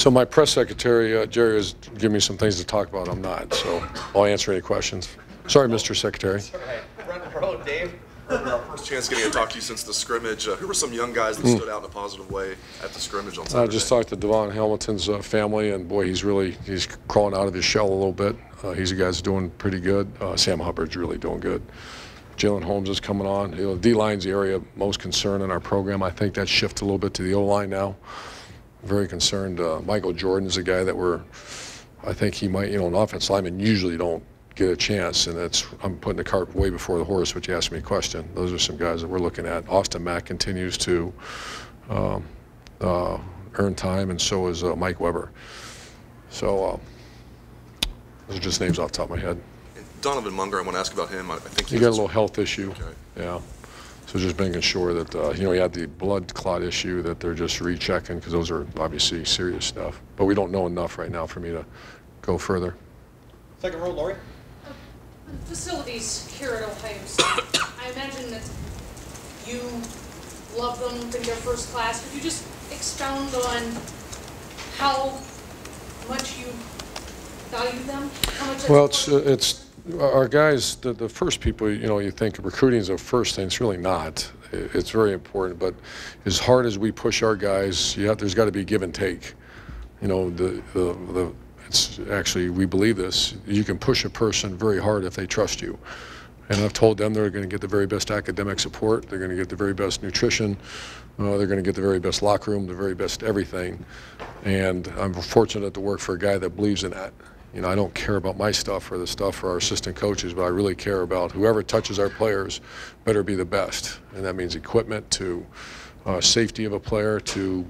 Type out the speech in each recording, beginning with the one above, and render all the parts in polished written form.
So my press secretary, Jerry, is giving me some things to talk about. I'm not, so I'll answer any questions. Sorry, Mr. Secretary. Front row, Dave. Our first chance getting to talk to you since the scrimmage. Who were some young guys that stood out in a positive way at the scrimmage on Saturday? I just talked to Devon Hamilton's family, and boy, he's crawling out of his shell a little bit. He's a guy that's doing pretty good. Sam Hubbard's really doing good. Jalen Holmes is coming on. The D-line's the area of most concern in our program. I think that shifted a little bit to the O-line now. Very concerned. Michael Jordan's a guy that I think he might, an offensive lineman usually don't get a chance, and I'm putting the cart way before the horse, but you asked me a question. Those are some guys that we're looking at. Austin Mack continues to earn time, and so is Mike Weber. So those are just names off the top of my head. And Donovan Munger, I want to ask about him. I think he got a little health issue. Okay. Yeah. So just making sure that, he had the blood clot issue that they're just rechecking, because those are obviously serious stuff. But we don't know enough right now for me to go further. Second row, Lori. Facilities here at Ohio State. I imagine that you love them, think they're first class. Could you just expound on how much you value them? How much? Well, it's our guys. The first people, you think recruiting is the first thing. It's really not. It's very important, but as hard as we push our guys, there's got to be give and take. It's actually, we believe this. You can push a person very hard if they trust you. And I've told them they're going to get the very best academic support. They're going to get the very best nutrition. They're going to get the very best locker room, the very best everything. And I'm fortunate to work for a guy that believes in that. I don't care about my stuff or the stuff for our assistant coaches, but I really care about whoever touches our players better be the best. And that means equipment to safety of a player to,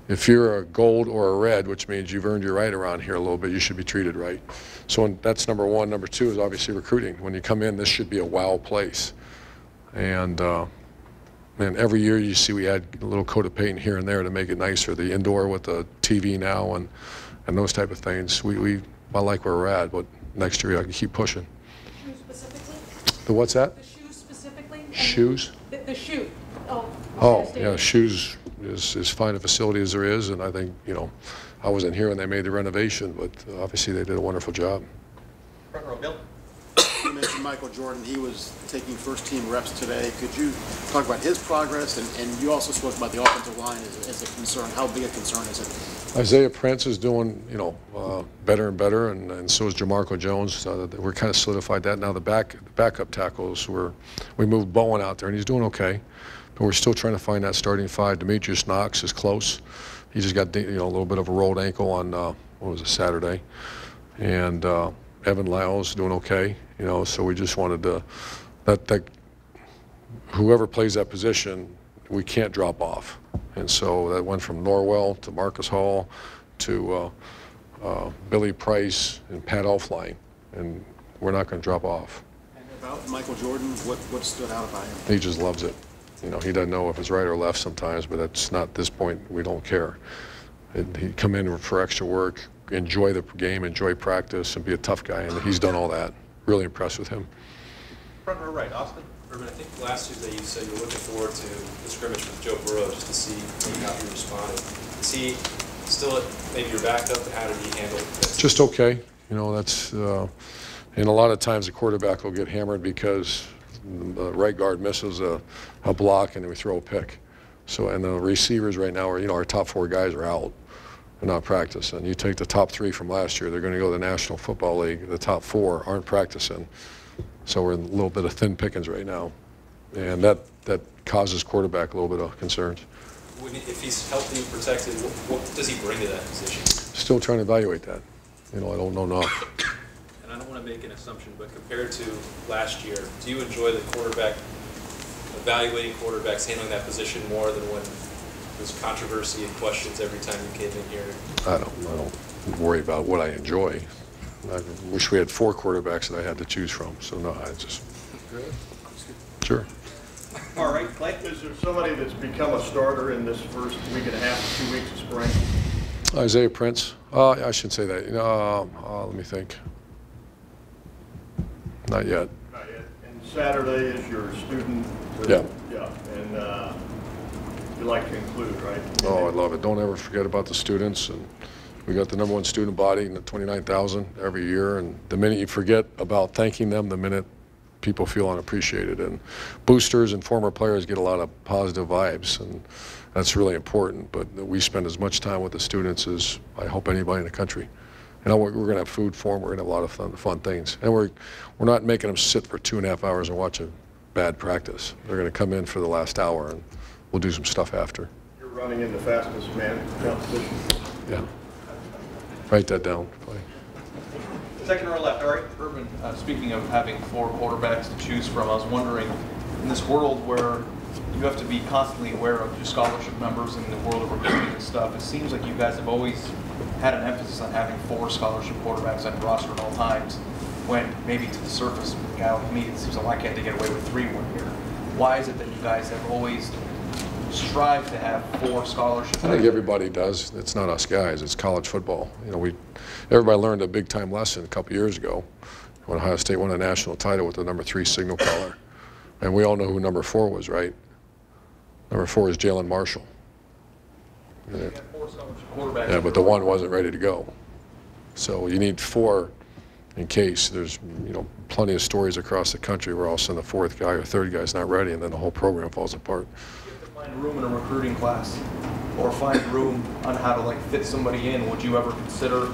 if you're a gold or a red, which means you've earned your right around here a little bit, you should be treated right. So that's number one. Number two is obviously recruiting. When you come in, this should be a wow place. And every year you see we add a little coat of paint here and there to make it nicer. The indoor with the TV now and those type of things. I like where we're at, but next year I can keep pushing. The shoes specifically? The what's that? The shoes specifically? Shoes? The shoe. Oh, yeah, shoes is fine a facility as there is, and I think, I wasn't here when they made the renovation, but obviously they did a wonderful job. Front row, Bill. You mentioned Michael Jordan. He was taking first-team reps today. Could you talk about his progress? And you also spoke about the offensive line as a concern. How big a concern is it? Isaiah Prince is doing, better and better, and so is Jamarco Jones. We're kind of solidified that. Now the backup tackles, we moved Bowen out there, and he's doing okay. But we're still trying to find that starting five. Demetrius Knox is close. He just got a little bit of a rolled ankle on Saturday, and Evan Lyle's doing okay. So we just wanted to that whoever plays that position, we can't drop off. And so that went from Norwell to Marcus Hall to Billy Price and Pat Elfline, and we're not going to drop off. And about Michael Jordan, what stood out about him? He just loves it. He doesn't know if it's right or left sometimes, but that's not this point. We don't care. He'd come in for extra work, enjoy the game, enjoy practice, and be a tough guy, and he's done all that. Really impressed with him. Front row, right, Austin. Urban, I think last Tuesday you said you were looking forward to the scrimmage with Joe Burrow just to see how he responded. Is he still maybe your backup, and how did he handle it? Just okay. That's and a lot of times the quarterback will get hammered because the right guard misses a block and then we throw a pick. So, and the receivers right now are, our top four guys are out. They're not practicing. You take the top three from last year, they're going to go to the National Football League. The top four aren't practicing. So we're in a little bit of thin pickings right now. And that causes quarterback a little bit of concerns. If he's healthy and protected, what does he bring to that position? Still trying to evaluate that. I don't know enough. And I don't want to make an assumption, but compared to last year, do you enjoy the quarterback, evaluating quarterbacks, handling that position more than when there's controversy and questions every time you came in here? I don't worry about what I enjoy. I wish we had 4 quarterbacks that I had to choose from. So no, I just. Sure. All right, Clay. Is there somebody that's become a starter in this first week and a half, 2 weeks of spring? Isaiah Prince. I shouldn't say that. Let me think. Not yet. Not yet. And Saturday is your student. Yeah. Yeah. And you like to include, right? Oh, I love it. Don't ever forget about the students. And we got the #1 student body, and the 29,000 every year. And the minute you forget about thanking them, the minute people feel unappreciated. And boosters and former players get a lot of positive vibes, and that's really important. But we spend as much time with the students as I hope anybody in the country. And we're going to have food for them. We're going to have a lot of fun things. And we're not making them sit for 2.5 hours and watch a bad practice. They're going to come in for the last hour, and we'll do some stuff after. You're running in the fastest man competition. Yeah. Write that down. Second row left, Ari. Urban, speaking of having 4 quarterbacks to choose from, I was wondering, in this world where you have to be constantly aware of your scholarship numbers in the world of recruiting and stuff, it seems like you guys have always had an emphasis on having 4 scholarship quarterbacks on your roster at all times, when maybe to the surface, a guy like me, it seems like, why can't they get away with 3 one year? Why is it that you guys have always strived to have 4 scholarships? I think everybody does. It's not us guys. It's college football. You know, everybody learned a big-time lesson a couple years ago when Ohio State won a national title with the #3 signal caller. And we all know who #4 was, right? #4 is Jalen Marshall. You have 4 scholarship quarterbacks. Yeah, but the one wasn't ready to go. So you need 4 in case. There's, you know, plenty of stories across the country where all of a sudden the 4th guy or 3rd guy is not ready, and then the whole program falls apart. You have to find room in a recruiting class, or find room on how to like fit somebody in. Would you ever consider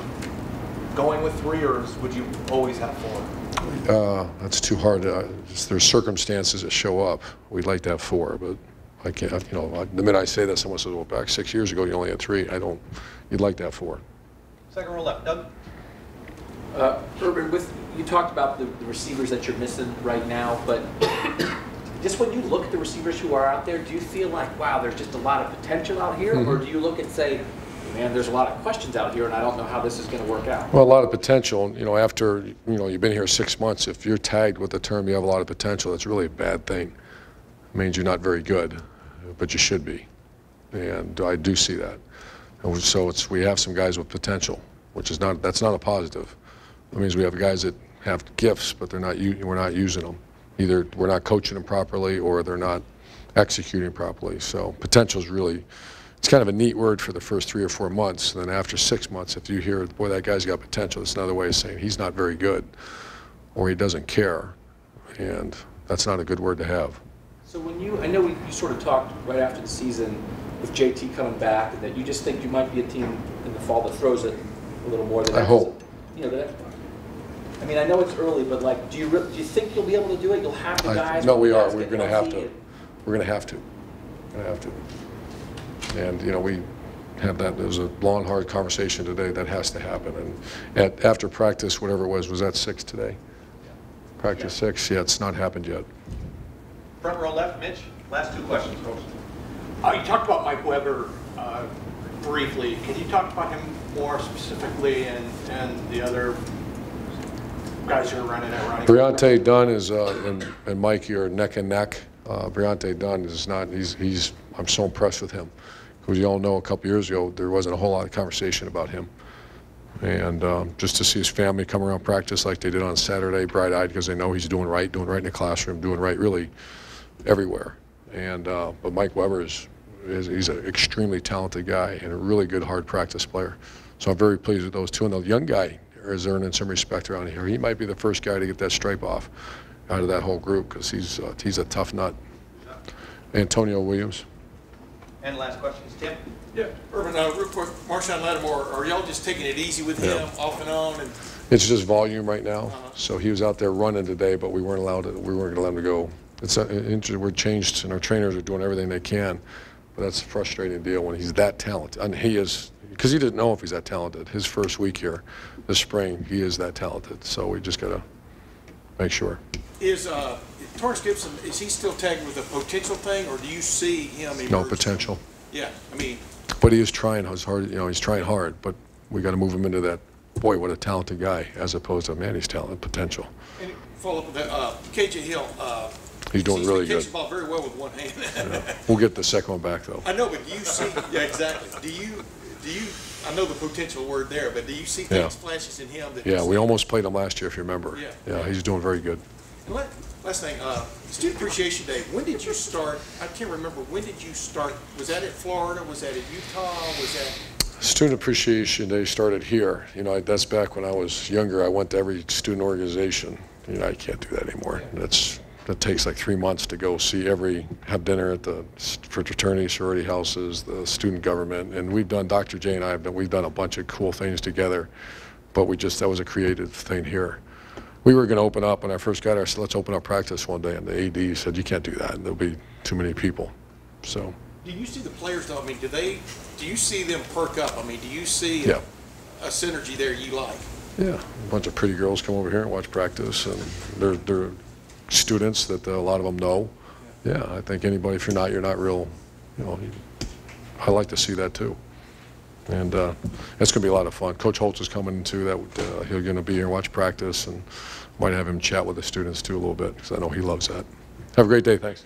going with 3, or would you always have 4? That's too hard. There's circumstances that show up. We'd like to have 4, but I can't. You know, the minute I say that, someone says, "Well, back 6 years ago, you only had 3." I don't. You'd like to have 4. Second row left, Doug. Urban, you talked about the receivers that you're missing right now, but just when you look at the receivers who are out there, do you feel like, wow, there's just a lot of potential out here? Or do you look and say, man, there's a lot of questions out here, and I don't know how this is going to work out? Well, a lot of potential. You know, after, you know, you've been here 6 months, if you're tagged with the term you have a lot of potential, that's really a bad thing. It means you're not very good, but you should be. And I do see that. And so we have some guys with potential, which is that's not a positive. It means we have guys that have gifts, but we're not using them. Either we're not coaching them properly, or they're not executing properly. So potential is really, it's kind of a neat word for the first 3 or 4 months. And then after 6 months, if you hear, boy, that guy's got potential, it's another way of saying he's not very good, or he doesn't care. And that's not a good word to have. So I know you sort of talked right after the season with JT coming back, and that you just think you might be a team in the fall that throws it a little more than I hope. You know, I mean, I know it's early, but like, do you think you'll be able to do it? You'll have the guys? No, we are. Guys We're get going to have healthy to. We're going to have to. We're going to have to. And, you know, we had that. There was a long, hard conversation today. That has to happen. And after practice, whatever it was that 6 today? Practice 6? Yeah, it's not happened yet. Front row left, Mitch. Last 2 questions, folks. You talked about Mike Weber briefly. Can you talk about him more specifically, and the other guys who are running that running? Briante Dunn is and Mike are neck and neck. Briante Dunn is not. I'm so impressed with him, because you all know a couple years ago there wasn't a whole lot of conversation about him, and just to see his family come around practice like they did on Saturday, bright-eyed because they know he's doing right in the classroom, doing right really everywhere. And but Mike Weber he's an extremely talented guy and a really good hard practice player. So I'm very pleased with those 2. And the young guy is earning some respect around here. He might be the first guy to get that stripe off out of that whole group, because he's a tough nut. Antonio Williams. And last question is Tim. Yeah, Urban, real quick, Marshawn Lattimore, are y'all just taking it easy with him, off and on? And It's just volume right now. So he was out there running today, but we weren't going to let him to go. We're changed, and our trainers are doing everything they can. But that's a frustrating deal when he's that talented. And he is, because he didn't know if he's that talented. His first week here this spring, he is that talented. So we just got to make sure. is Torrance Gibson, is he still tagged with a potential thing, or do you see him emerge? No potential. Yeah, I mean. But he is trying his hard. You know, he's trying hard. But we got to move him into that. Boy, what a talented guy, as opposed to, man, he's talented potential. And follow up with that, KJ Hill. He's doing really good. He catches the ball very well with one hand. Yeah. We'll get the second one back, though. I know, but do you see? Yeah, exactly. Do you? I know the potential word there, but do you see things flashes in him that? Yeah, we almost played him last year, if you remember. Yeah. Yeah, he's doing very good. Last thing, Student Appreciation Day, when did you start? I can't remember, when did you start? Was that at Florida? Was that at Utah? Was that? Student Appreciation Day started here. You know, that's back when I was younger. I went to every student organization. You know, I can't do that anymore. That takes like 3 months to go see have dinner at the fraternity, sorority houses, the student government, and we've done, Dr. J and I we've done a bunch of cool things together, but that was a creative thing here. We were going to open up, when I first got here, I said, let's open up practice one day, and the AD said, you can't do that, and there'll be too many people, so. Do you see the players though, I mean, do you see them perk up? I mean, do you see Yeah. a synergy there you like? Yeah, a bunch of pretty girls come over here and watch practice, and they're students that a lot of them know. Yeah, I think anybody, if you're not real, you know, I like to see that too. And it's going to be a lot of fun. Coach Holtz is coming too. He's going to be here and watch practice, and might have him chat with the students too a little bit, because I know he loves that. Have a great day. Thanks.